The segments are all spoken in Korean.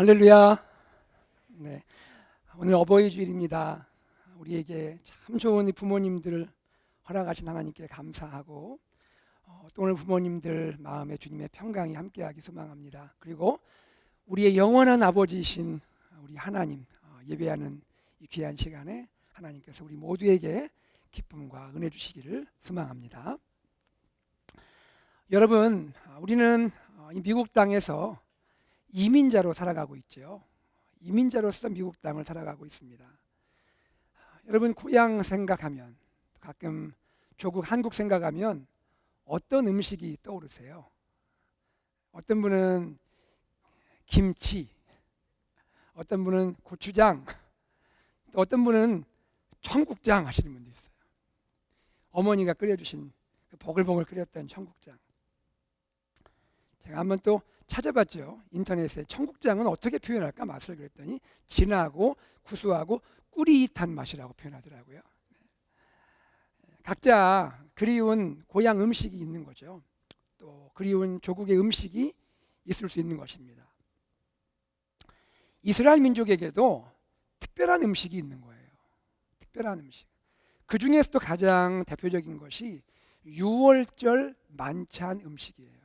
할렐루야. 네, 오늘 어버이 주일입니다. 우리에게 참 좋은 이 부모님들 허락하신 하나님께 감사하고 또 오늘 부모님들 마음에 주님의 평강이 함께하기 소망합니다. 그리고 우리의 영원한 아버지이신 우리 하나님 예배하는 이 귀한 시간에 하나님께서 우리 모두에게 기쁨과 은혜 주시기를 소망합니다. 여러분, 우리는 이 미국 땅에서 이민자로 살아가고 있죠. 이민자로서 미국 땅을 살아가고 있습니다. 여러분, 고향 생각하면, 가끔 조국 한국 생각하면 어떤 음식이 떠오르세요? 어떤 분은 김치, 어떤 분은 고추장, 또 어떤 분은 청국장 하시는 분도 있어요. 어머니가 끓여주신 그 보글보글 끓였던 청국장. 제가 한번 또 찾아봤죠. 인터넷에 청국장은 어떻게 표현할까 맛을 그랬더니 진하고 구수하고 꿀깃한 맛이라고 표현하더라고요. 각자 그리운 고향 음식이 있는 거죠. 또 그리운 조국의 음식이 있을 수 있는 것입니다. 이스라엘 민족에게도 특별한 음식이 있는 거예요. 특별한 음식. 그 중에서도 가장 대표적인 것이 유월절 만찬 음식이에요.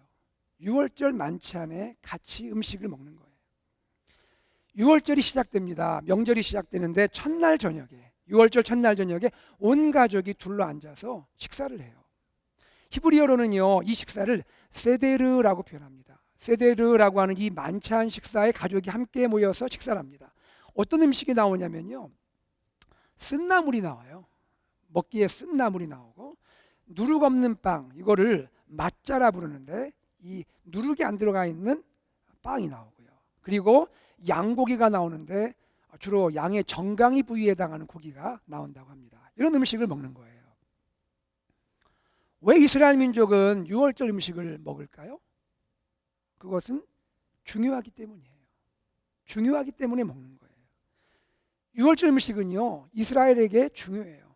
유월절 만찬에 같이 음식을 먹는 거예요. 유월절이 시작됩니다. 명절이 시작되는데 첫날 저녁에, 유월절 첫날 저녁에 온 가족이 둘러앉아서 식사를 해요. 히브리어로는요, 이 식사를 세데르라고 표현합니다. 세데르라고 하는 이 만찬 식사에 가족이 함께 모여서 식사를 합니다. 어떤 음식이 나오냐면요, 쓴나물이 나와요. 먹기에 쓴나물이 나오고, 누룩 없는 빵, 이거를 맛자라 부르는데 이 누룩이 안 들어가 있는 빵이 나오고요. 그리고 양고기가 나오는데 주로 양의 정강이 부위에 해당하는 고기가 나온다고 합니다. 이런 음식을 먹는 거예요. 왜 이스라엘 민족은 유월절 음식을 먹을까요? 그것은 중요하기 때문이에요. 중요하기 때문에 먹는 거예요. 유월절 음식은요, 이스라엘에게 중요해요.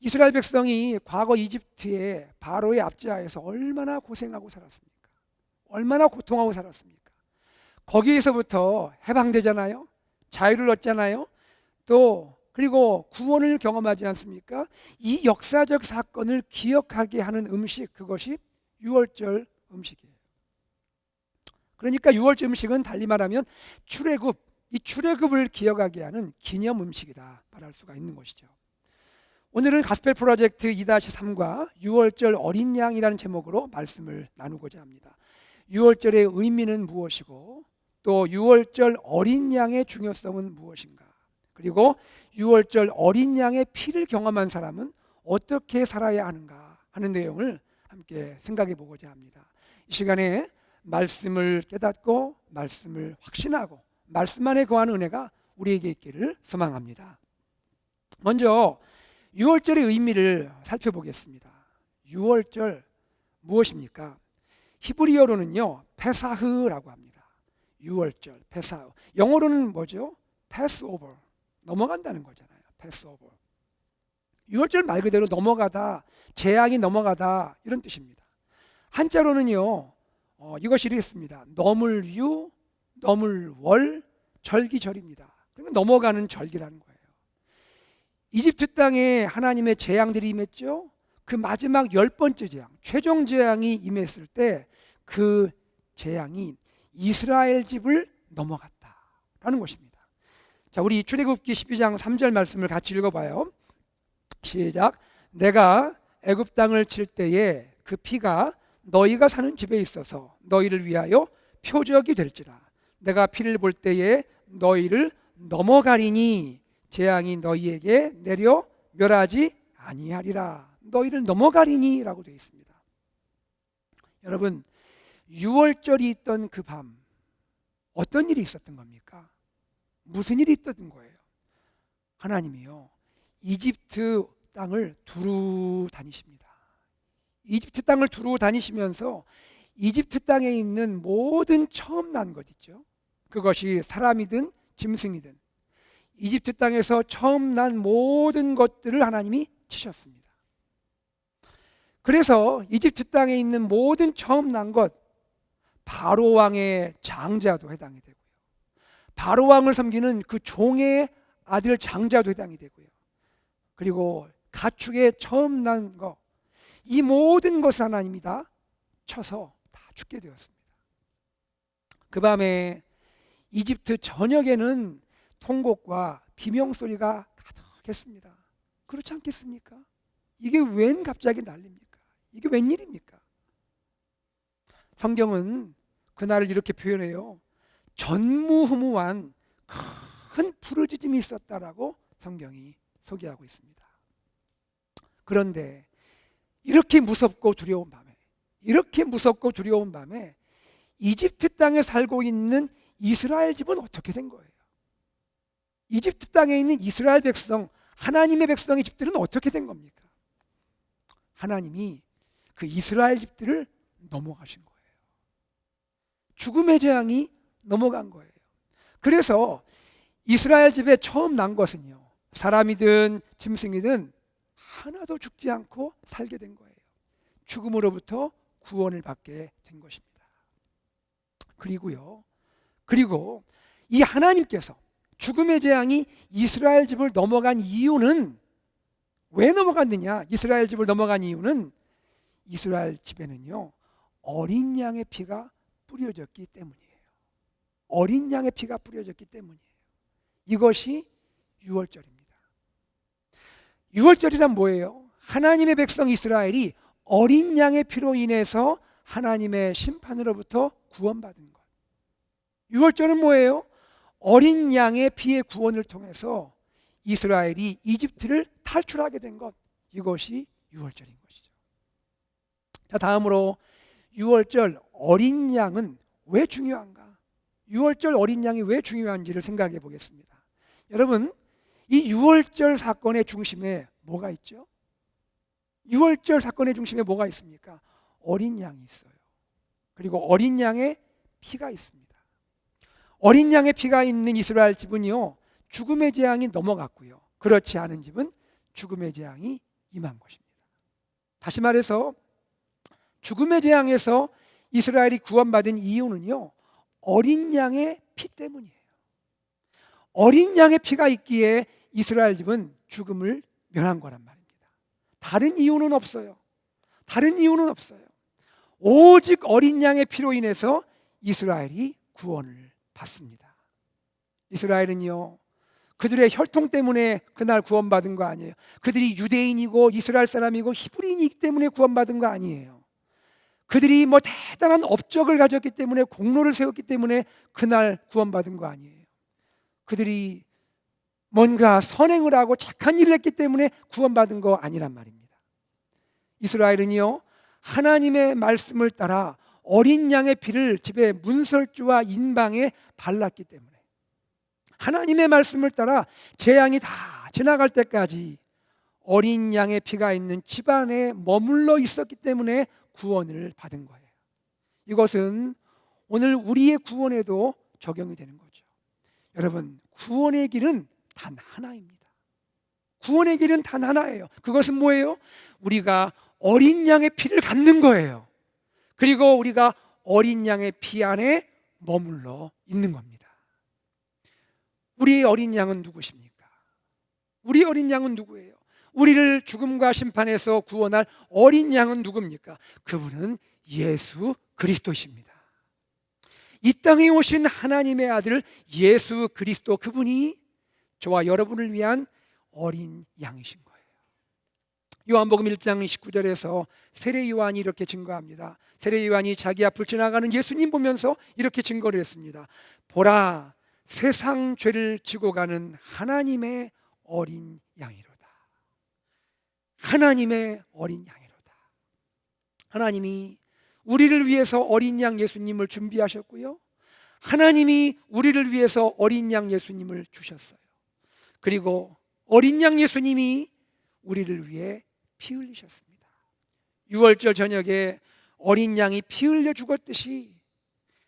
이스라엘 백성이 과거 이집트의 바로의 압제하에서 얼마나 고생하고 살았습니까? 얼마나 고통하고 살았습니까? 거기에서부터 해방되잖아요. 자유를 얻잖아요. 또 그리고 구원을 경험하지 않습니까? 이 역사적 사건을 기억하게 하는 음식, 그것이 유월절 음식이에요. 그러니까 유월절 음식은 달리 말하면 출애굽, 이 출애굽을 기억하게 하는 기념 음식이다 말할 수가 있는 것이죠. 오늘은 가스펠 프로젝트 2-3과 유월절 어린 양이라는 제목으로 말씀을 나누고자 합니다. 유월절의 의미는 무엇이고 또 유월절 어린 양의 중요성은 무엇인가, 그리고 유월절 어린 양의 피를 경험한 사람은 어떻게 살아야 하는가 하는 내용을 함께 생각해 보고자 합니다. 이 시간에 말씀을 깨닫고 말씀을 확신하고 말씀 안에 거하는 은혜가 우리에게 있기를 소망합니다. 먼저 유월절의 의미를 살펴보겠습니다. 유월절 무엇입니까? 히브리어로는요, 페사흐라고 합니다. 유월절, 페사흐. 영어로는 뭐죠? 패스오버. 넘어간다는 거잖아요. 패스오버. 유월절 말 그대로 넘어가다, 재앙이 넘어가다, 이런 뜻입니다. 한자로는요, 이것이 이렇습니다. 너물유, 너물월, 절기절입니다. 그러면 넘어가는 절기라는 거예요. 이집트 땅에 하나님의 재앙들이 임했죠. 그 마지막 10번째 재앙, 최종 재앙이 임했을 때 그 재앙이 이스라엘 집을 넘어갔다라는 것입니다. 자, 우리 출애굽기 12장 3절 말씀을 같이 읽어봐요. 시작. 내가 애굽 땅을 칠 때에 그 피가 너희가 사는 집에 있어서 너희를 위하여 표적이 될지라. 내가 피를 볼 때에 너희를 넘어가리니 재앙이 너희에게 내려 멸하지 아니하리라. 너희를 넘어가리니 라고 되어 있습니다. 여러분, 유월절이 있던 그 밤 어떤 일이 있었던 겁니까? 무슨 일이 있었던 거예요? 하나님이요, 이집트 땅을 두루 다니십니다. 이집트 땅을 두루 다니시면서 이집트 땅에 있는 모든 처음 난 것 있죠. 그것이 사람이든 짐승이든 이집트 땅에서 처음 난 모든 것들을 하나님이 치셨습니다. 그래서 이집트 땅에 있는 모든 처음 난 것, 바로 왕의 장자도 해당이 되고요, 바로 왕을 섬기는 그 종의 아들 장자도 해당이 되고요. 그리고 가축의 처음 난 거, 이 모든 것을 하나님이 다 쳐서 다 죽게 되었습니다. 그 밤에 이집트 전역에는 통곡과 비명소리가 가득했습니다. 그렇지 않겠습니까? 이게 웬 갑자기 난립니까? 이게 웬일입니까? 성경은 그날을 이렇게 표현해요. 전무후무한 큰 부르짖음이 있었다라고 성경이 소개하고 있습니다. 그런데 이렇게 무섭고 두려운 밤에 이집트 땅에 살고 있는 이스라엘 집은 어떻게 된 거예요? 이집트 땅에 있는 이스라엘 백성, 하나님의 백성의 집들은 어떻게 된 겁니까? 하나님이 그 이스라엘 집들을 넘어가신 거예요. 죽음의 재앙이 넘어간 거예요. 그래서 이스라엘 집에 처음 난 것은요, 사람이든 짐승이든 하나도 죽지 않고 살게 된 거예요. 죽음으로부터 구원을 받게 된 것입니다. 그리고 이 하나님께서 죽음의 재앙이 이스라엘 집을 넘어간 이유는, 왜 넘어갔느냐? 이스라엘 집을 넘어간 이유는 이스라엘 집에는요, 어린 양의 피가 뿌려졌기 때문이에요. 어린 양의 피가 뿌려졌기 때문이에요. 이것이 유월절입니다. 유월절이란 뭐예요? 하나님의 백성 이스라엘이 어린 양의 피로 인해서 하나님의 심판으로부터 구원받은 것. 유월절은 뭐예요? 어린 양의 피의 구원을 통해서 이스라엘이 이집트를 탈출하게 된 것. 이것이 유월절인 것이죠. 자, 다음으로 유월절 어린 양은 왜 중요한가? 유월절 어린 양이 왜 중요한지를 생각해 보겠습니다. 여러분, 이 유월절 사건의 중심에 뭐가 있죠? 유월절 사건의 중심에 뭐가 있습니까? 어린 양이 있어요. 그리고 어린 양의 피가 있습니다. 어린 양의 피가 있는 이스라엘 집은요, 죽음의 재앙이 넘어갔고요. 그렇지 않은 집은 죽음의 재앙이 임한 것입니다. 다시 말해서 죽음의 재앙에서 이스라엘이 구원받은 이유는요, 어린 양의 피 때문이에요. 어린 양의 피가 있기에 이스라엘 집은 죽음을 면한 거란 말입니다. 다른 이유는 없어요. 오직 어린 양의 피로 인해서 이스라엘이 구원을 받습니다. 이스라엘은요, 그들의 혈통 때문에 그날 구원받은 거 아니에요. 그들이 유대인이고 이스라엘 사람이고 히브리인이기 때문에 구원받은 거 아니에요. 그들이 뭐 대단한 업적을 가졌기 때문에, 공로를 세웠기 때문에 그날 구원받은 거 아니에요. 그들이 뭔가 선행을 하고 착한 일을 했기 때문에 구원받은 거 아니란 말입니다. 이스라엘은요, 하나님의 말씀을 따라 어린 양의 피를 집의 문설주와 인방에 발랐기 때문에, 하나님의 말씀을 따라 재앙이 다 지나갈 때까지 어린 양의 피가 있는 집안에 머물러 있었기 때문에 구원을 받은 거예요. 이것은 오늘 우리의 구원에도 적용이 되는 거죠. 여러분, 구원의 길은 단 하나입니다. 구원의 길은 단 하나예요. 그것은 뭐예요? 우리가 어린 양의 피를 갖는 거예요. 그리고 우리가 어린 양의 피 안에 머물러 있는 겁니다. 우리의 어린 양은 누구십니까? 우리 어린 양은 누구예요? 우리를 죽음과 심판에서 구원할 어린 양은 누굽니까? 그분은 예수 그리스도십니다. 이 땅에 오신 하나님의 아들 예수 그리스도, 그분이 저와 여러분을 위한 어린 양이신 거예요. 요한복음 1장 19절에서 세례 요한이 이렇게 증거합니다. 세례 요한이 자기 앞을 지나가는 예수님 보면서 이렇게 증거를 했습니다. 보라, 세상 죄를 지고 가는 하나님의 어린 양이로다. 하나님의 어린 양이로다. 하나님이 우리를 위해서 어린 양 예수님을 준비하셨고요, 하나님이 우리를 위해서 어린 양 예수님을 주셨어요. 그리고 어린 양 예수님이 우리를 위해 피 흘리셨습니다. 유월절 저녁에 어린 양이 피 흘려 죽었듯이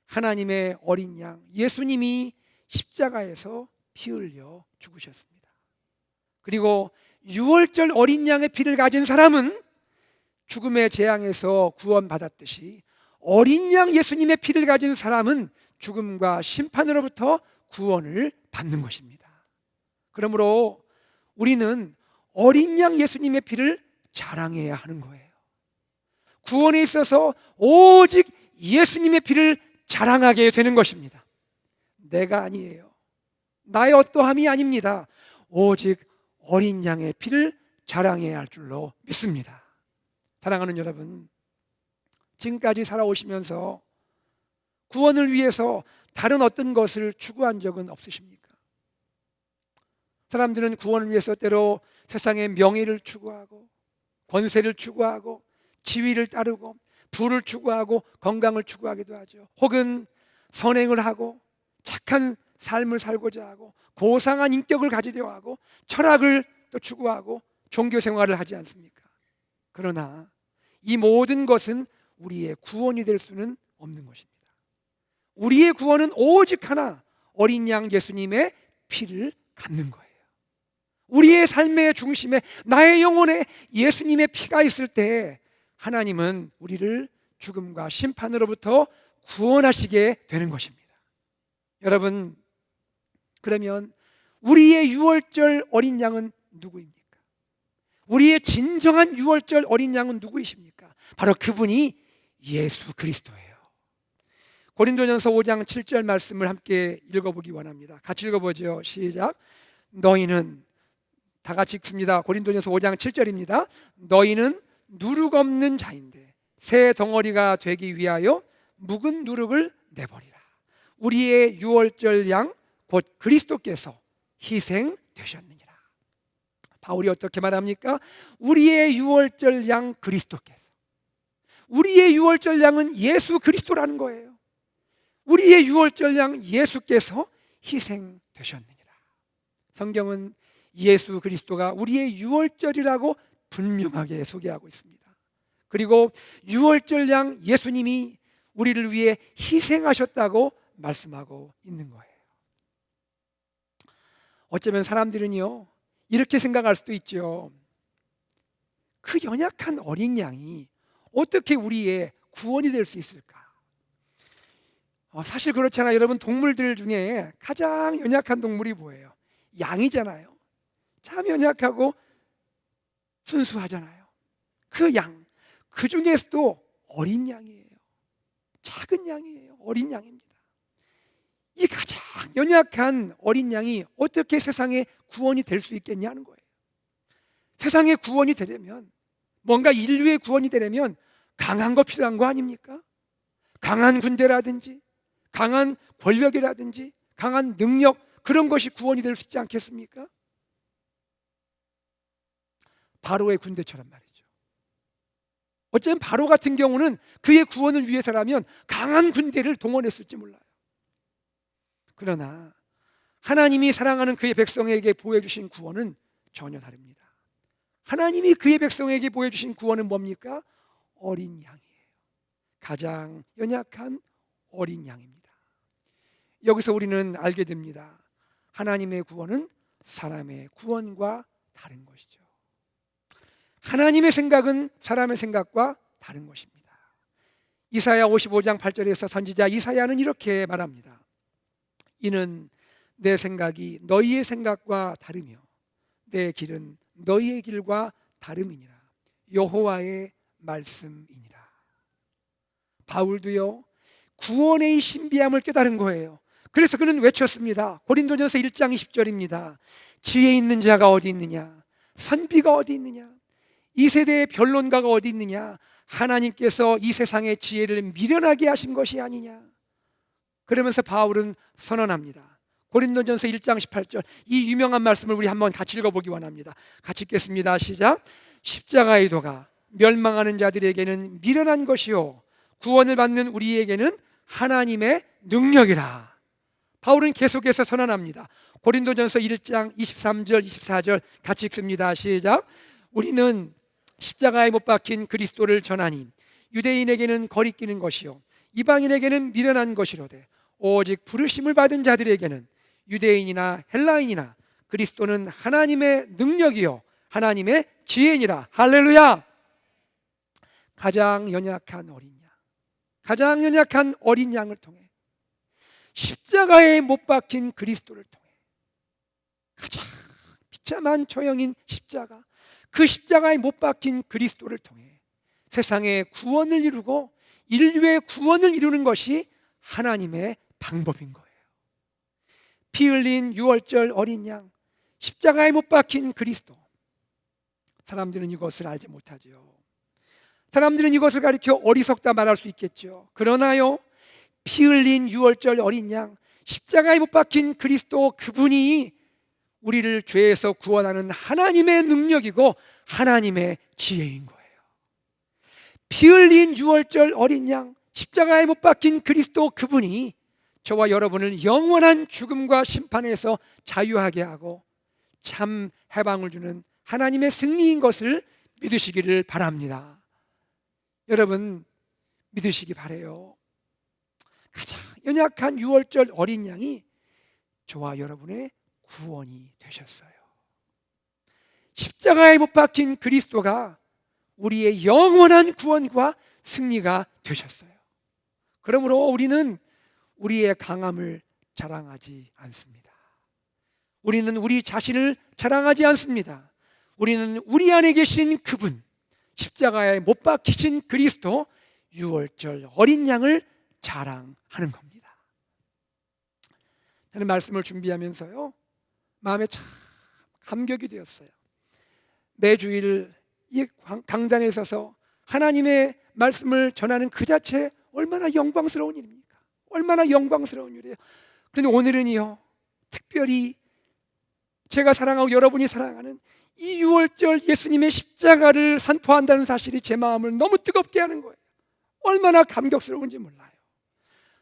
하나님의 어린 양 예수님이 십자가에서 피 흘려 죽으셨습니다. 그리고 유월절 어린 양의 피를 가진 사람은 죽음의 재앙에서 구원받았듯이 어린 양 예수님의 피를 가진 사람은 죽음과 심판으로부터 구원을 받는 것입니다. 그러므로 우리는 어린 양 예수님의 피를 자랑해야 하는 거예요. 구원에 있어서 오직 예수님의 피를 자랑하게 되는 것입니다. 내가 아니에요. 나의 어떠함이 아닙니다. 오직 어린 양의 피를 자랑해야 할 줄로 믿습니다. 사랑하는 여러분, 지금까지 살아오시면서 구원을 위해서 다른 어떤 것을 추구한 적은 없으십니까? 사람들은 구원을 위해서 때로 세상의 명예를 추구하고 권세를 추구하고 지위를 따르고 부를 추구하고 건강을 추구하기도 하죠. 혹은 선행을 하고 착한 삶을 살고자 하고 고상한 인격을 가지려 하고 철학을 또 추구하고 종교 생활을 하지 않습니까? 그러나 이 모든 것은 우리의 구원이 될 수는 없는 것입니다. 우리의 구원은 오직 하나, 어린 양 예수님의 피를 갖는 거예요. 우리의 삶의 중심에, 나의 영혼에 예수님의 피가 있을 때 하나님은 우리를 죽음과 심판으로부터 구원하시게 되는 것입니다. 여러분, 그러면 우리의 유월절 어린 양은 누구입니까? 우리의 진정한 유월절 어린 양은 누구이십니까? 바로 그분이 예수 그리스도예요. 고린도전서 5장 7절 말씀을 함께 읽어보기 원합니다. 같이 읽어보죠. 시작. 너희는, 다 같이 읽습니다. 고린도전서 5장 7절입니다. 너희는 누룩 없는 자인데 새 덩어리가 되기 위하여 묵은 누룩을 내버리라. 우리의 유월절 양 곧 그리스도께서 희생되셨느니라. 바울이 어떻게 말합니까? 우리의 유월절 양 그리스도께서, 우리의 유월절 양은 예수 그리스도라는 거예요. 우리의 유월절 양 예수께서 희생되셨느니라. 성경은 예수 그리스도가 우리의 유월절이라고 분명하게 소개하고 있습니다. 그리고 유월절 양 예수님이 우리를 위해 희생하셨다고 말씀하고 있는 거예요. 어쩌면 사람들은요, 이렇게 생각할 수도 있죠. 그 연약한 어린 양이 어떻게 우리의 구원이 될 수 있을까? 사실 그렇잖아요. 여러분, 동물들 중에 가장 연약한 동물이 뭐예요? 양이잖아요. 참 연약하고 순수하잖아요. 그 양, 그 중에서도 어린 양이에요. 작은 양이에요. 어린 양입니다. 이 가장 연약한 어린 양이 어떻게 세상에 구원이 될 수 있겠냐는 거예요. 세상에 구원이 되려면, 뭔가 인류의 구원이 되려면 강한 거 필요한 거 아닙니까? 강한 군대라든지 강한 권력이라든지 강한 능력, 그런 것이 구원이 될 수 있지 않겠습니까? 바로의 군대처럼 말이죠. 어쩌면 바로 같은 경우는 그의 구원을 위해서라면 강한 군대를 동원했을지 몰라요. 그러나 하나님이 사랑하는 그의 백성에게 보여주신 구원은 전혀 다릅니다. 하나님이 그의 백성에게 보여주신 구원은 뭡니까? 어린 양이에요. 가장 연약한 어린 양입니다. 여기서 우리는 알게 됩니다. 하나님의 구원은 사람의 구원과 다른 것이죠. 하나님의 생각은 사람의 생각과 다른 것입니다. 이사야 55장 8절에서 선지자 이사야는 이렇게 말합니다. 이는 내 생각이 너희의 생각과 다르며 내 길은 너희의 길과 다름이니라. 여호와의 말씀이니라. 바울도요, 구원의 신비함을 깨달은 거예요. 그래서 그는 외쳤습니다. 고린도전서 1장 20절입니다. 지혜 있는 자가 어디 있느냐? 선비가 어디 있느냐? 이 세대의 변론가가 어디 있느냐? 하나님께서 이 세상의 지혜를 미련하게 하신 것이 아니냐? 그러면서 바울은 선언합니다. 고린도전서 1장 18절, 이 유명한 말씀을 우리 한번 같이 읽어보기 원합니다. 같이 읽겠습니다. 시작. 십자가의 도가 멸망하는 자들에게는 미련한 것이요 구원을 받는 우리에게는 하나님의 능력이라. 바울은 계속해서 선언합니다. 고린도전서 1장 23절 24절 같이 읽습니다. 시작. 우리는 십자가에 못 박힌 그리스도를 전하니 유대인에게는 거리끼는 것이요 이방인에게는 미련한 것이로되 오직 부르심을 받은 자들에게는 유대인이나 헬라인이나 그리스도는 하나님의 능력이요 하나님의 지혜니라. 할렐루야. 가장 연약한 어린 양, 가장 연약한 어린 양을 통해 십자가에 못 박힌 그리스도를 통해, 가장 비참한 처형인 십자가, 그 십자가에 못 박힌 그리스도를 통해 세상의 구원을 이루고 인류의 구원을 이루는 것이 하나님의 방법인 거예요. 피 흘린 유월절 어린 양, 십자가에 못 박힌 그리스도. 사람들은 이것을 알지 못하죠. 사람들은 이것을 가리켜 어리석다 말할 수 있겠죠. 그러나요, 피 흘린 유월절 어린 양, 십자가에 못 박힌 그리스도, 그분이 우리를 죄에서 구원하는 하나님의 능력이고 하나님의 지혜인 거예요. 피 흘린 유월절 어린 양, 십자가에 못 박힌 그리스도, 그분이 저와 여러분을 영원한 죽음과 심판에서 자유하게 하고 참 해방을 주는 하나님의 승리인 것을 믿으시기를 바랍니다. 여러분, 믿으시기 바라요. 가장 연약한 유월절 어린 양이 저와 여러분의 구원이 되셨어요. 십자가에 못 박힌 그리스도가 우리의 영원한 구원과 승리가 되셨어요. 그러므로 우리는 우리의 강함을 자랑하지 않습니다. 우리는 우리 자신을 자랑하지 않습니다. 우리는 우리 안에 계신 그분, 십자가에 못 박히신 그리스도, 유월절 어린 양을 자랑하는 겁니다. 저는 말씀을 준비하면서요, 마음에 참 감격이 되었어요. 매주일 이 강단에 서서 하나님의 말씀을 전하는 그 자체 얼마나 영광스러운 일입니까? 얼마나 영광스러운 일이에요. 그런데 오늘은요, 특별히 제가 사랑하고 여러분이 사랑하는 이 유월절 예수님의 십자가를 선포한다는 사실이 제 마음을 너무 뜨겁게 하는 거예요. 얼마나 감격스러운지 몰라요.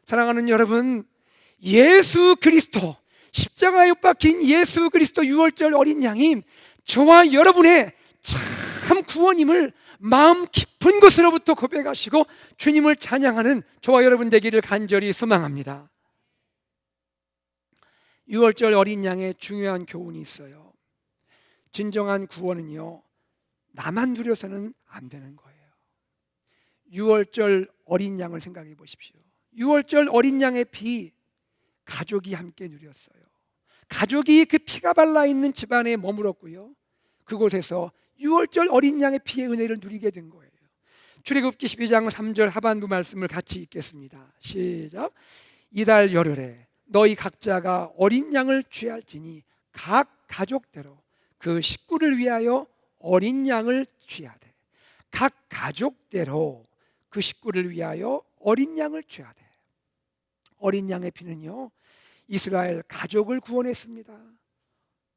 사랑하는 여러분, 예수 그리스도, 십자가에 못 박힌 예수 그리스도 유월절 어린 양이 저와 여러분의 참 구원임을 마음 깊은 곳으로부터 고백하시고 주님을 찬양하는 저와 여러분 되기를 간절히 소망합니다. 유월절 어린 양의 중요한 교훈이 있어요. 진정한 구원은요, 나만 누려서는 안 되는 거예요. 유월절 어린 양을 생각해 보십시오. 유월절 어린 양의 피, 가족이 함께 누렸어요. 가족이 그 피가 발라 있는 집안에 머물었고요, 그곳에서 유월절 어린 양의 피의 은혜를 누리게 된 거예요. 출애굽기 12장 3절 하반부 말씀을 같이 읽겠습니다. 시작. 이달 열흘에 너희 각자가 어린 양을 취할지니 각 가족대로 그 식구를 위하여 어린 양을 취하되, 각 가족대로 그 식구를 위하여 어린 양을 취하되. 어린 양의 피는요, 이스라엘 가족을 구원했습니다.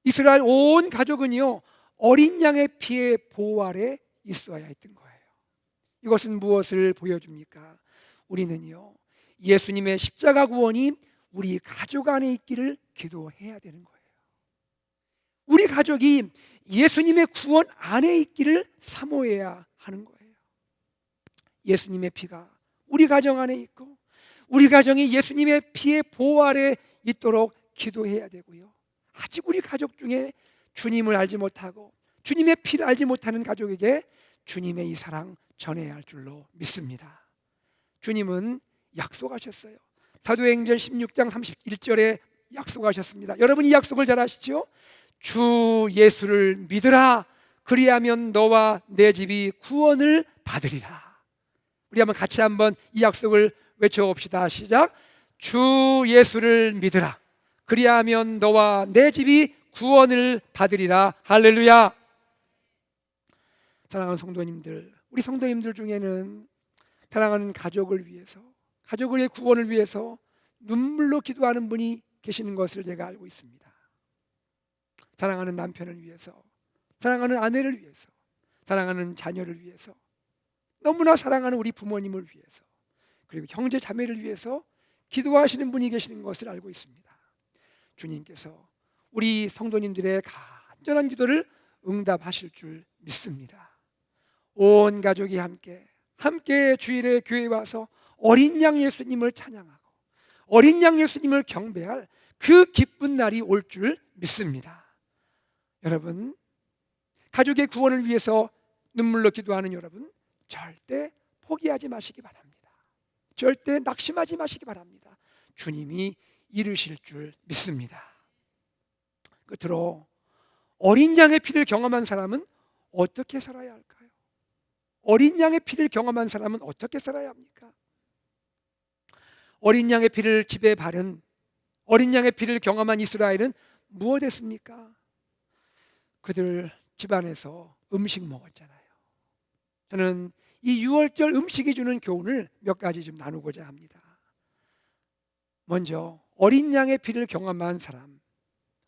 이스라엘 온 가족은요, 어린 양의 피의 보호 아래 있어야 했던 거예요. 이것은 무엇을 보여줍니까? 우리는요, 예수님의 십자가 구원이 우리 가족 안에 있기를 기도해야 되는 거예요. 우리 가족이 예수님의 구원 안에 있기를 사모해야 하는 거예요. 예수님의 피가 우리 가정 안에 있고 우리 가정이 예수님의 피의 보호 아래 있도록 기도해야 되고요, 아직 우리 가족 중에 주님을 알지 못하고 주님의 피를 알지 못하는 가족에게 주님의 이 사랑 전해야 할 줄로 믿습니다. 주님은 약속하셨어요. 사도행전 16장 31절에 약속하셨습니다. 여러분, 이 약속을 잘 아시죠? 주 예수를 믿으라, 그리하면 너와 내 집이 구원을 받으리라. 우리 같이 한번 이 약속을 외쳐봅시다. 시작. 주 예수를 믿으라, 그리하면 너와 내 집이 구원을 받으리라. 할렐루야. 사랑하는 성도님들, 우리 성도님들 중에는 사랑하는 가족을 위해서, 가족의 구원을 위해서 눈물로 기도하는 분이 계시는 것을 제가 알고 있습니다. 사랑하는 남편을 위해서, 사랑하는 아내를 위해서, 사랑하는 자녀를 위해서, 너무나 사랑하는 우리 부모님을 위해서, 그리고 형제 자매를 위해서 기도하시는 분이 계시는 것을 알고 있습니다. 주님께서 우리 성도님들의 간절한 기도를 응답하실 줄 믿습니다. 온 가족이 함께 주일에 교회에 와서 어린 양 예수님을 찬양하고 어린 양 예수님을 경배할 그 기쁜 날이 올 줄 믿습니다. 여러분, 가족의 구원을 위해서 눈물로 기도하는 여러분, 절대 포기하지 마시기 바랍니다. 절대 낙심하지 마시기 바랍니다. 주님이 이루실 줄 믿습니다. 끝으로 어린 양의 피를 경험한 사람은 어떻게 살아야 할까요? 어린 양의 피를 경험한 사람은 어떻게 살아야 합니까? 어린 양의 피를 집에 바른 어린 양의 피를 경험한 이스라엘은 무엇했습니까? 그들 집안에서 음식 먹었잖아요. 저는 이 6월절 음식이 주는 교훈을 몇 가지 좀 나누고자 합니다. 먼저 어린 양의 피를 경험한 사람,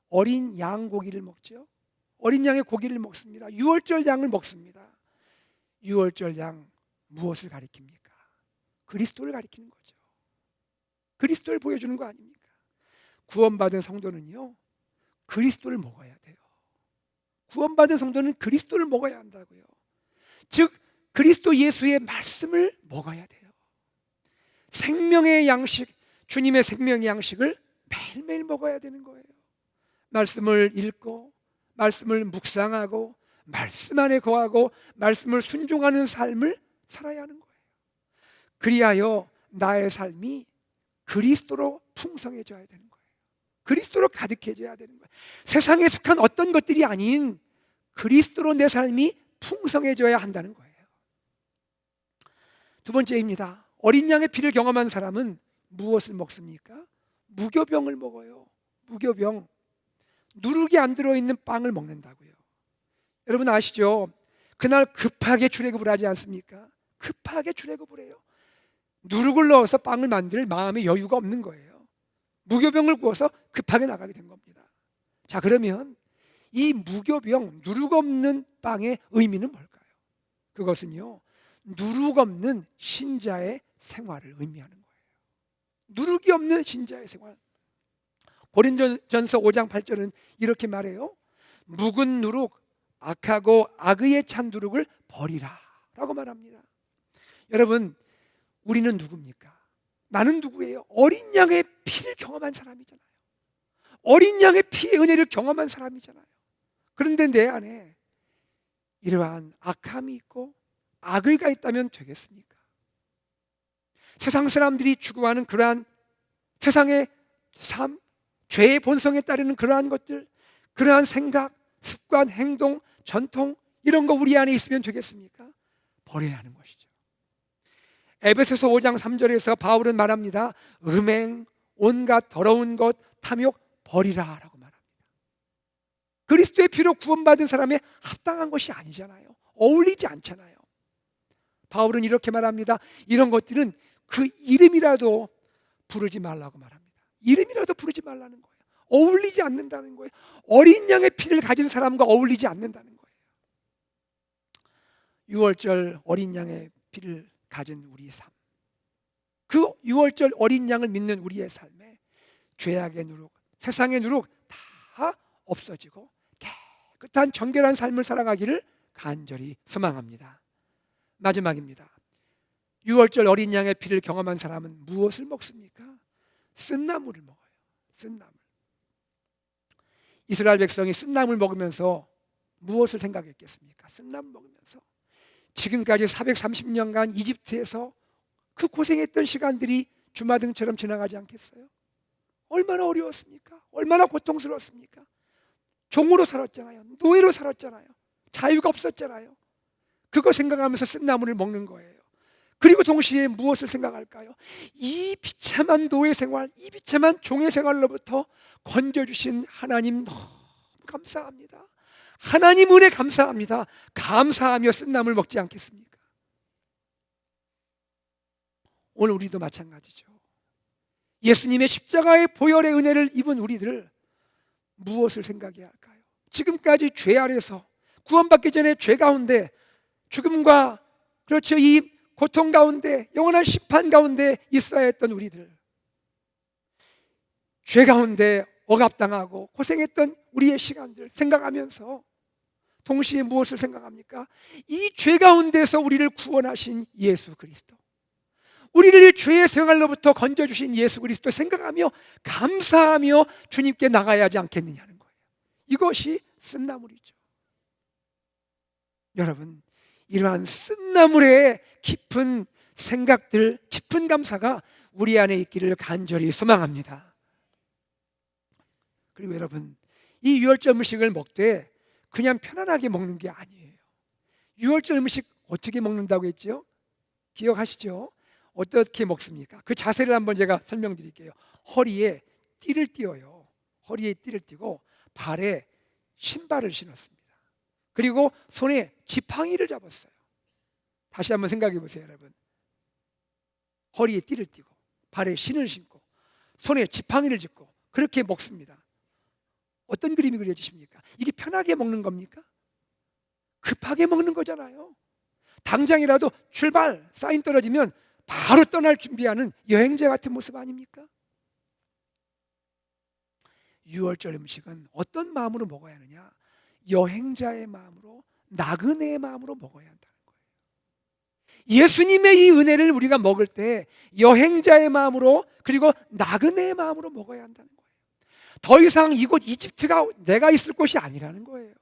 어린 양 고기를 먹죠. 어린 양의 고기를 먹습니다. 6월절 양을 먹습니다. 6월절 양 무엇을 가리킵니까? 그리스도를 가리키는 거죠. 그리스도를 보여주는 거 아닙니까? 구원받은 성도는요, 그리스도를 먹어야 돼요. 구원받은 성도는 그리스도를 먹어야 한다고요. 즉 그리스도 예수의 말씀을 먹어야 돼요. 생명의 양식, 주님의 생명의 양식을 매일매일 먹어야 되는 거예요. 말씀을 읽고 말씀을 묵상하고 말씀 안에 거하고 말씀을 순종하는 삶을 살아야 하는 거예요. 그리하여 나의 삶이 그리스도로 풍성해져야 되는 거예요. 그리스도로 가득해져야 되는 거예요. 세상에 속한 어떤 것들이 아닌 그리스도로 내 삶이 풍성해져야 한다는 거예요. 두 번째입니다. 어린 양의 피를 경험한 사람은 무엇을 먹습니까? 무교병을 먹어요. 무교병. 누룩이 안 들어있는 빵을 먹는다고요. 여러분 아시죠? 그날 급하게 출애굽을 하지 않습니까? 급하게 출애굽을 해요. 누룩을 넣어서 빵을 만들 마음의 여유가 없는 거예요. 무교병을 구워서 급하게 나가게 된 겁니다. 자, 그러면 이 무교병, 누룩 없는 빵의 의미는 뭘까요? 그것은요, 누룩 없는 신자의 생활을 의미하는 거예요. 누룩이 없는 신자의 생활. 고린도전서 5장 8절은 이렇게 말해요. 묵은 누룩, 악하고 악의에 찬 누룩을 버리라 라고 말합니다. 여러분, 우리는 누굽니까? 나는 누구예요? 어린 양의 피를 경험한 사람이잖아요. 어린 양의 피의 은혜를 경험한 사람이잖아요. 그런데 내 안에 이러한 악함이 있고 악의가 있다면 되겠습니까? 세상 사람들이 추구하는 그러한 세상의 삶, 죄의 본성에 따르는 그러한 것들, 그러한 생각, 습관, 행동, 전통, 이런 거 우리 안에 있으면 되겠습니까? 버려야 하는 것이죠. 에베소서 5장 3절에서 바울은 말합니다. 음행, 온갖 더러운 것, 탐욕 버리라 라고 말합니다. 그리스도의 피로 구원받은 사람에 합당한 것이 아니잖아요. 어울리지 않잖아요. 바울은 이렇게 말합니다. 이런 것들은 그 이름이라도 부르지 말라고 말합니다. 이름이라도 부르지 말라는 거예요. 어울리지 않는다는 거예요. 어린 양의 피를 가진 사람과 어울리지 않는다는 거예요. 6월절 어린 양의 피를 가진 우리의 삶, 그 6월절 어린 양을 믿는 우리의 삶에 죄악의 누룩, 세상의 누룩 다 없어지고 깨끗한 정결한 삶을 살아가기를 간절히 소망합니다. 마지막입니다. 6월절 어린 양의 피를 경험한 사람은 무엇을 먹습니까? 쓴나물을 먹어요. 쓴나물. 이스라엘 백성이 쓴나물 먹으면서 무엇을 생각했겠습니까? 쓴나물 먹으면서 지금까지 430년간 이집트에서 그 고생했던 시간들이 주마등처럼 지나가지 않겠어요? 얼마나 어려웠습니까? 얼마나 고통스러웠습니까? 종으로 살았잖아요. 노예로 살았잖아요. 자유가 없었잖아요. 그거 생각하면서 쓴나물을 먹는 거예요. 그리고 동시에 무엇을 생각할까요? 이 비참한 노예 생활, 이 비참한 종의 생활로부터 건져주신 하나님 너무 감사합니다. 하나님 은혜 감사합니다. 감사하며 쓴나물 먹지 않겠습니까? 오늘 우리도 마찬가지죠. 예수님의 십자가의 보혈의 은혜를 입은 우리들 무엇을 생각해야 할까요? 지금까지 죄 아래서 구원받기 전에 죄 가운데 죽음과 그렇죠, 이 고통 가운데 영원한 심판 가운데 있어야 했던 우리들, 죄 가운데 억압당하고 고생했던 우리의 시간들 생각하면서 동시에 무엇을 생각합니까? 이 죄 가운데서 우리를 구원하신 예수 그리스도, 우리를 이 죄의 생활로부터 건져주신 예수 그리스도 생각하며 감사하며 주님께 나가야 하지 않겠느냐는 거예요. 이것이 쓴나물이죠. 여러분, 이러한 쓴나물의 깊은 생각들, 깊은 감사가 우리 안에 있기를 간절히 소망합니다. 그리고 여러분, 이 유월절 음식을 먹되 그냥 편안하게 먹는 게 아니에요. 유월절 음식 어떻게 먹는다고 했죠? 기억하시죠? 어떻게 먹습니까? 그 자세를 한번 제가 설명드릴게요. 허리에 띠를 띄어요. 허리에 띠를 띠고 발에 신발을 신었습니다. 그리고 손에 지팡이를 잡았어요. 다시 한번 생각해 보세요, 여러분. 허리에 띠를 띠고 발에 신을 신고 손에 지팡이를 짚고 그렇게 먹습니다. 어떤 그림이 그려지십니까? 이게 편하게 먹는 겁니까? 급하게 먹는 거잖아요. 당장이라도 출발 사인 떨어지면 바로 떠날 준비하는 여행자 같은 모습 아닙니까? 유월절 음식은 어떤 마음으로 먹어야 하느냐? 여행자의 마음으로, 나그네의 마음으로 먹어야 한다는 거예요. 예수님의 이 은혜를 우리가 먹을 때 여행자의 마음으로, 그리고 나그네의 마음으로 먹어야 한다는 거예요. 더 이상 이곳 이집트가 내가 있을 곳이 아니라는 거예요.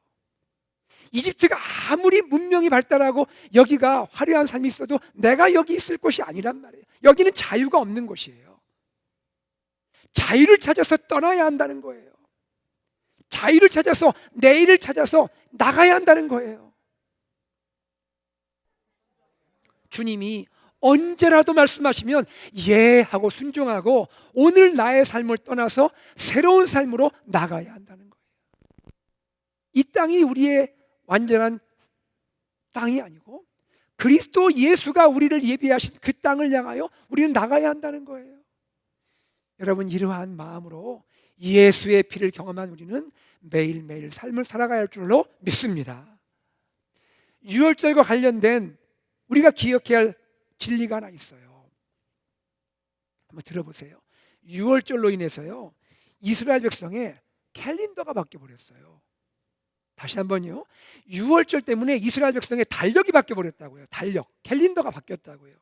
이집트가 아무리 문명이 발달하고 여기가 화려한 삶이 있어도 내가 여기 있을 곳이 아니란 말이에요. 여기는 자유가 없는 곳이에요. 자유를 찾아서 떠나야 한다는 거예요. 자유를 찾아서, 내일을 찾아서 나가야 한다는 거예요. 주님이 언제라도 말씀하시면 예 하고 순종하고 오늘 나의 삶을 떠나서 새로운 삶으로 나가야 한다는 거예요. 이 땅이 우리의 완전한 땅이 아니고 그리스도 예수가 우리를 예비하신 그 땅을 향하여 우리는 나가야 한다는 거예요. 여러분, 이러한 마음으로 예수의 피를 경험한 우리는 매일매일 삶을 살아가야 할 줄로 믿습니다. 유월절과 관련된 우리가 기억해야 할 진리가 하나 있어요. 한번 들어보세요. 유월절로 인해서요, 이스라엘 백성의 캘린더가 바뀌어버렸어요. 다시 한번요. 유월절 때문에 이스라엘 백성의 달력이 바뀌어버렸다고요. 달력, 캘린더가 바뀌었다고요.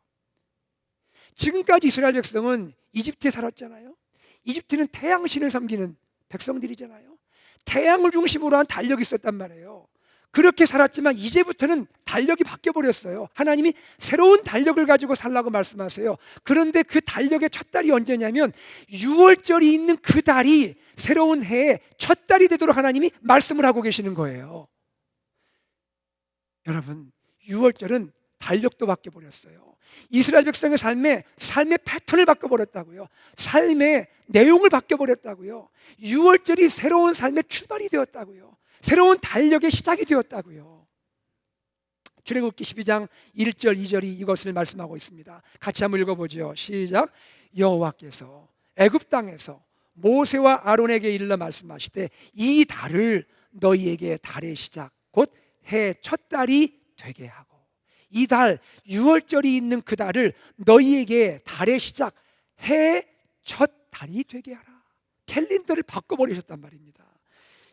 지금까지 이스라엘 백성은 이집트에 살았잖아요. 이집트는 태양신을 섬기는 백성들이잖아요. 태양을 중심으로 한 달력이 있었단 말이에요. 그렇게 살았지만 이제부터는 달력이 바뀌어버렸어요. 하나님이 새로운 달력을 가지고 살라고 말씀하세요. 그런데 그 달력의 첫 달이 언제냐면 유월절이 있는 그 달이 새로운 해의 첫 달이 되도록 하나님이 말씀을 하고 계시는 거예요. 여러분, 유월절은 달력도 바뀌어버렸어요. 이스라엘 백성의 삶의 패턴을 바꿔버렸다고요. 삶의 내용을 바꿔버렸다고요. 유월절이 새로운 삶의 출발이 되었다고요. 새로운 달력의 시작이 되었다고요. 출애굽기 12장 1절 2절이 이것을 말씀하고 있습니다. 같이 한번 읽어보죠. 시작. 여호와께서 애굽 땅에서 모세와 아론에게 일러 말씀하시되 이 달을 너희에게 달의 시작 곧 해 첫 달이 되게 하고, 이 달 유월절이 있는 그 달을 너희에게 달의 시작 해 첫 달이 되게 하라. 캘린더를 바꿔버리셨단 말입니다.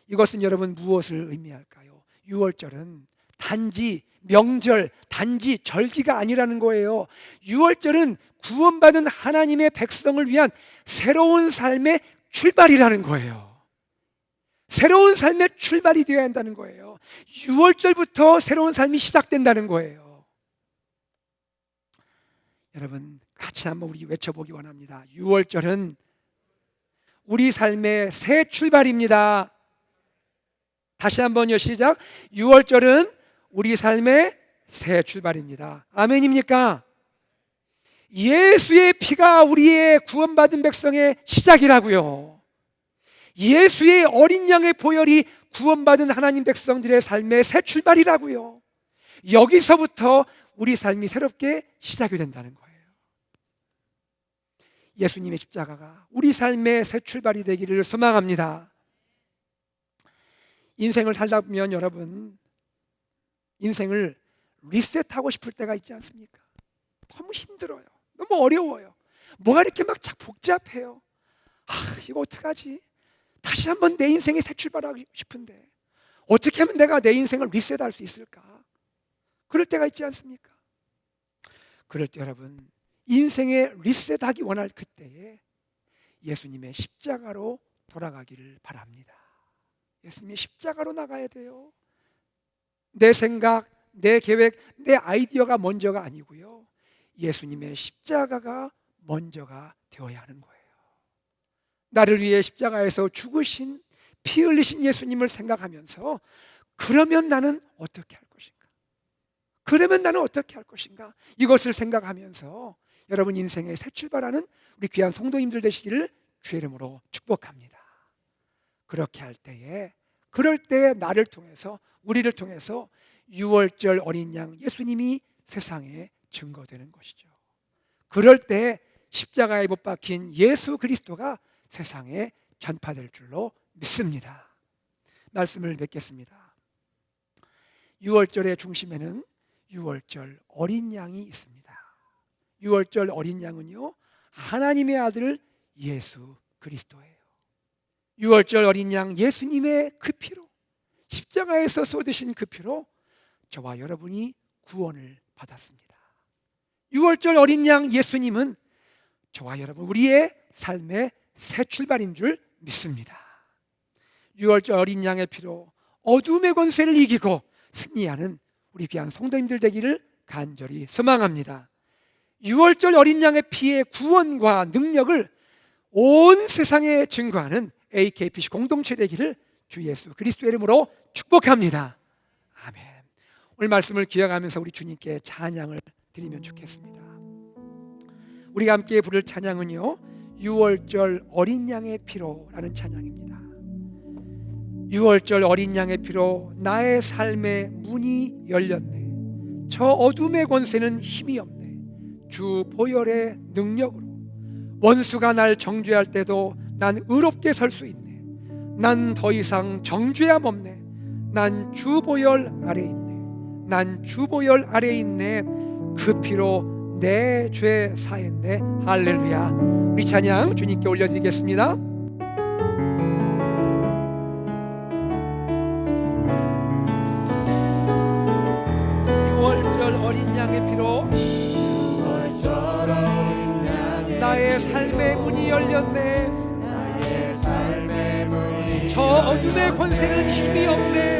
이것은 여러분 무엇을 의미할까요? 유월절은 단지 명절, 단지 절기가 아니라는 거예요. 유월절은 구원받은 하나님의 백성을 위한 새로운 삶의 출발이라는 거예요. 새로운 삶의 출발이 되어야 한다는 거예요. 유월절부터 새로운 삶이 시작된다는 거예요. 여러분, 같이 한번 우리 외쳐보기 원합니다. 유월절은 우리 삶의 새 출발입니다. 다시 한번요. 시작. 유월절은 우리 삶의 새 출발입니다. 아멘입니까? 예수의 피가 우리의 구원받은 백성의 시작이라고요. 예수의 어린 양의 보혈이 구원받은 하나님 백성들의 삶의 새 출발이라고요. 여기서부터 우리 삶이 새롭게 시작이 된다는 거예요. 예수님의 십자가가 우리 삶의 새 출발이 되기를 소망합니다. 인생을 살다 보면 여러분, 인생을 리셋하고 싶을 때가 있지 않습니까? 너무 힘들어요. 너무 어려워요. 뭐가 이렇게 막 복잡해요. 이거 어떡하지? 다시 한번 내 인생에 새 출발하고 싶은데 어떻게 하면 내가 내 인생을 리셋할 수 있을까? 그럴 때가 있지 않습니까? 그럴 때 여러분, 인생에 리셋하기 원할 그때에 예수님의 십자가로 돌아가기를 바랍니다. 예수님의 십자가로 나가야 돼요. 내 생각, 내 계획, 내 아이디어가 먼저가 아니고요. 예수님의 십자가가 먼저가 되어야 하는 거예요. 나를 위해 십자가에서 죽으신 피 흘리신 예수님을 생각하면서 그러면 나는 어떻게 할 것인가? 그러면 나는 어떻게 할 것인가? 이것을 생각하면서 여러분 인생의 새 출발하는 우리 귀한 성도님들 되시기를 주의 이름으로 축복합니다. 그렇게 할 때에 그럴 때 나를 통해서 우리를 통해서 유월절 어린 양 예수님이 세상에 증거되는 것이죠. 그럴 때 십자가에 못 박힌 예수 그리스도가 세상에 전파될 줄로 믿습니다. 말씀을 맺겠습니다. 유월절의 중심에는 유월절 어린 양이 있습니다. 유월절 어린 양은요, 하나님의 아들 예수 그리스도예요. 유월절 어린 양 예수님의 그 피로, 십자가에서 쏟으신 그 피로 저와 여러분이 구원을 받았습니다. 유월절 어린 양 예수님은 저와 여러분 우리의 삶의 새 출발인 줄 믿습니다. 유월절 어린 양의 피로 어둠의 권세를 이기고 승리하는 우리 귀한 성도님들 되기를 간절히 소망합니다. 유월절 어린 양의 피의 구원과 능력을 온 세상에 증거하는 AKPC 공동체 되기를 주 예수 그리스도의 이름으로 축복합니다. 아멘. 오늘 말씀을 기억하면서 우리 주님께 찬양을 드리면 좋겠습니다. 우리가 함께 부를 찬양은요, 유월절 어린 양의 피로라는 찬양입니다. 유월절 어린 양의 피로 나의 삶의 문이 열렸네. 저 어둠의 권세는 힘이 없네. 주 보혈의 능력으로 원수가 날 정죄할 때도 난 의롭게 설 수 있네. 난 더 이상 정죄함 없네. 난 주 보혈 아래 있네. 난 주 보혈 아래 있네. 그 피로 내 죄 사했네. 할렐루야. 우리 찬양 주님께 올려드리겠습니다. 유월절 어린 양의 피로 나의 삶의 문이 열렸네. 나의 삶의 문이 저 어둠의 권세는 힘이 없네.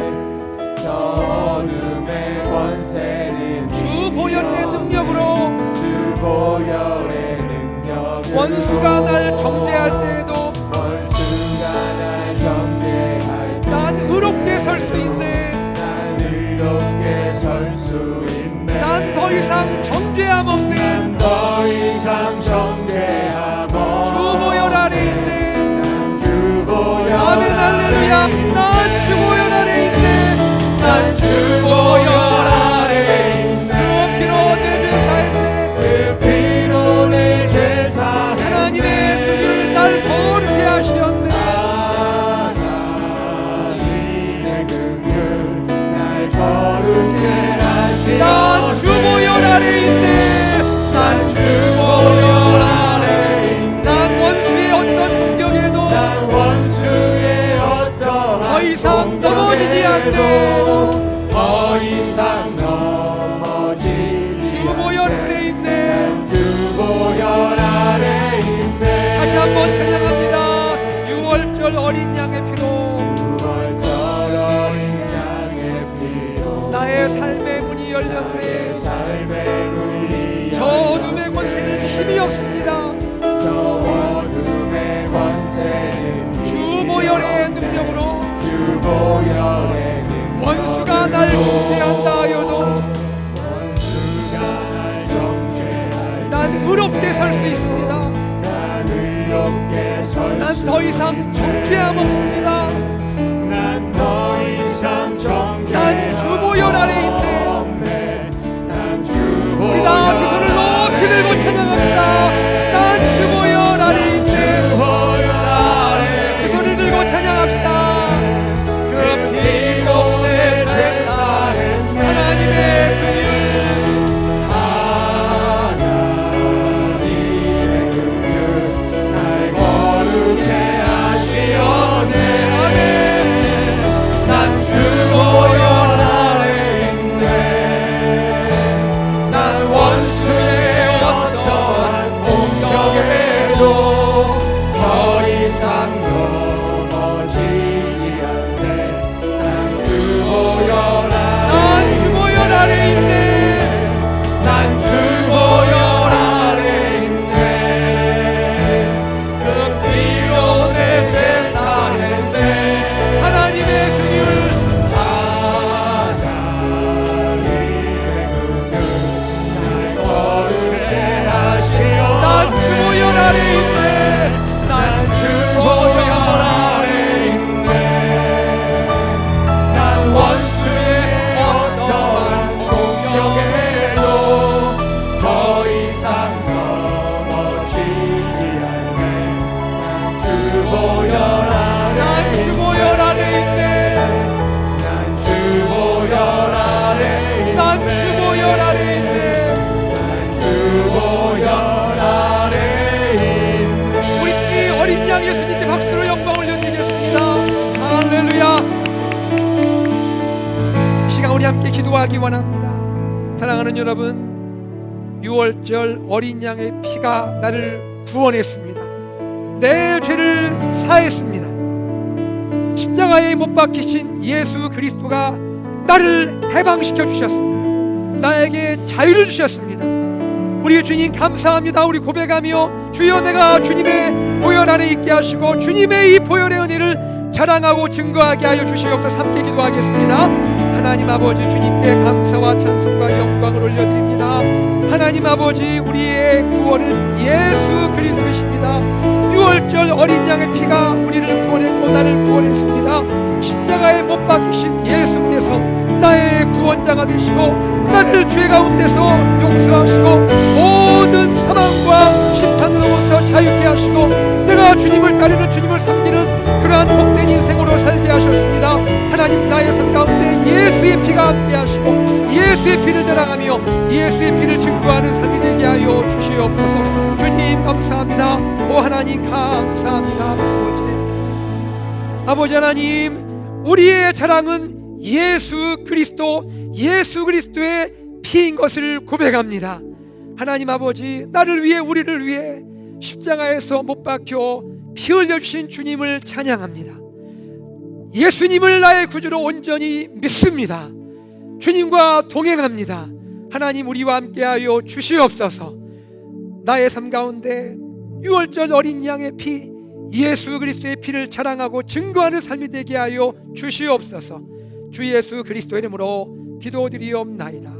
저 어둠의 권세는 주 보혈의 능력으로 주 보혈의 능력으로 원수가 날 정죄할 때에도 원수가 날 정죄할 때 난 의롭게 설 수 있네. 난 의롭게 설 수 있네. 난 더 이상 정죄함 없네. 난 더 이상 정죄함 없네. 주 보혈 아래 있네. 난 주 보혈 아멘 할렐루야. 난 주 보혈 아래 있네. 난 주 보혈 아래 있네. 그 피로 내 죄 사했네. 그 피로 내 죄 사했네. 하나님의 등을 날 거룩해 하시었네. 하나님의 긍휼 날 거룩해 하시었네. 난 주 보혈 아래 있네. 난 주 보혈 아래 있네. 난 원수의 어떤 공격에도 난 원수의 어떠한 더 이상 넘어지지 않네. 더 이상 넘어지지 주 보혈 아래 있네. 주 보혈 아래 있네. 다시 한번 찬양합니다. 유월절 어린 양의 피로 유월절 어린 양의 피로 나의 삶의 문이 열렸네. 삶의 문이 저 어둠의 권세는 힘이 없습니다. 저 어둠의 권세는 주 보혈의 능력으로 주 보혈의 능력으로 원수가 날 정죄한다 하여도 원수가 날 정죄할 난 의롭게 설 수 있습니다. 난 의롭게 설 난 수 더 이상 정죄함 없습니다. 난 더 이상 난 주 보혈 아래 있네. 우리 다 두 손을 높이 들고 찬양합시다. 난 주 보혈 아래 있네. 그 손을 들고 찬양합시다. 그 피로 내 죄 사했네. 하나님의 긍휼 하나님의 긍휼 날 거룩해 하시오네. 난 주 보혈 아래 있네. 난 원수의 어떠한 공격에도 더 이상 넘어지지 않네. 난 주 보혈 난 주 보혈 아래 있네. 난 주 보혈 아래 있네. 그 피로 내 죄 사했네. 우리 함께 기도하기 원합니다. 사랑하는 여러분, 6월절 어린 양의 피가 나를 구원했습니다. 내 죄를 사했습니다. 십자가에 못 박히신 예수 그리스도가 나를 해방시켜 주셨습니다. 나에게 자유를 주셨습니다. 우리 주님 감사합니다. 우리 고백하며 주여 내가 주님의 보혈 안에 있게 하시고 주님의 이 보혈의 은혜를 자랑하고 증거하게 하여 주시옵소서. 함께 기도하겠습니다. 하나님 아버지, 주님께 감사와 찬송과 영광을 올려드립니다. 하나님 아버지, 우리의 구원은 예수 그리스도이십니다. 6월절 어린 양의 피가 우리를 구원했고 나를 구원했습니다. 십자가에 못 박히신 예수께서 나의 구원자가 되시고 나를 죄 가운데서 용서하시고 모든 사망과 심판으로부터 자유케 하시고 내가 주님을 따르는, 주님을 섬기는 그러한 복된 인생으로 살게 하셨습니다. 하나님, 나의 삶 가운데 예수의 피가 함께 하시고 예수의 피를 자랑하며 예수의 피를 증거하는 삶이 되게 하여 주시옵소서. 주님 감사합니다. 오 하나님 감사합니다. 아버지 하나님, 우리의 자랑은 예수 그리스도의 피인 것을 고백합니다. 하나님 아버지, 나를 위해, 우리를 위해 십자가에서 못 박혀 피 흘려주신 주님을 찬양합니다. 예수님을 나의 구주로 온전히 믿습니다. 주님과 동행합니다. 하나님, 우리와 함께하여 주시옵소서. 나의 삶 가운데 6월절 어린 양의 피, 예수 그리스도의 피를 자랑하고 증거하는 삶이 되게 하여 주시옵소서. 주 예수 그리스도의 이름으로 기도드리옵나이다.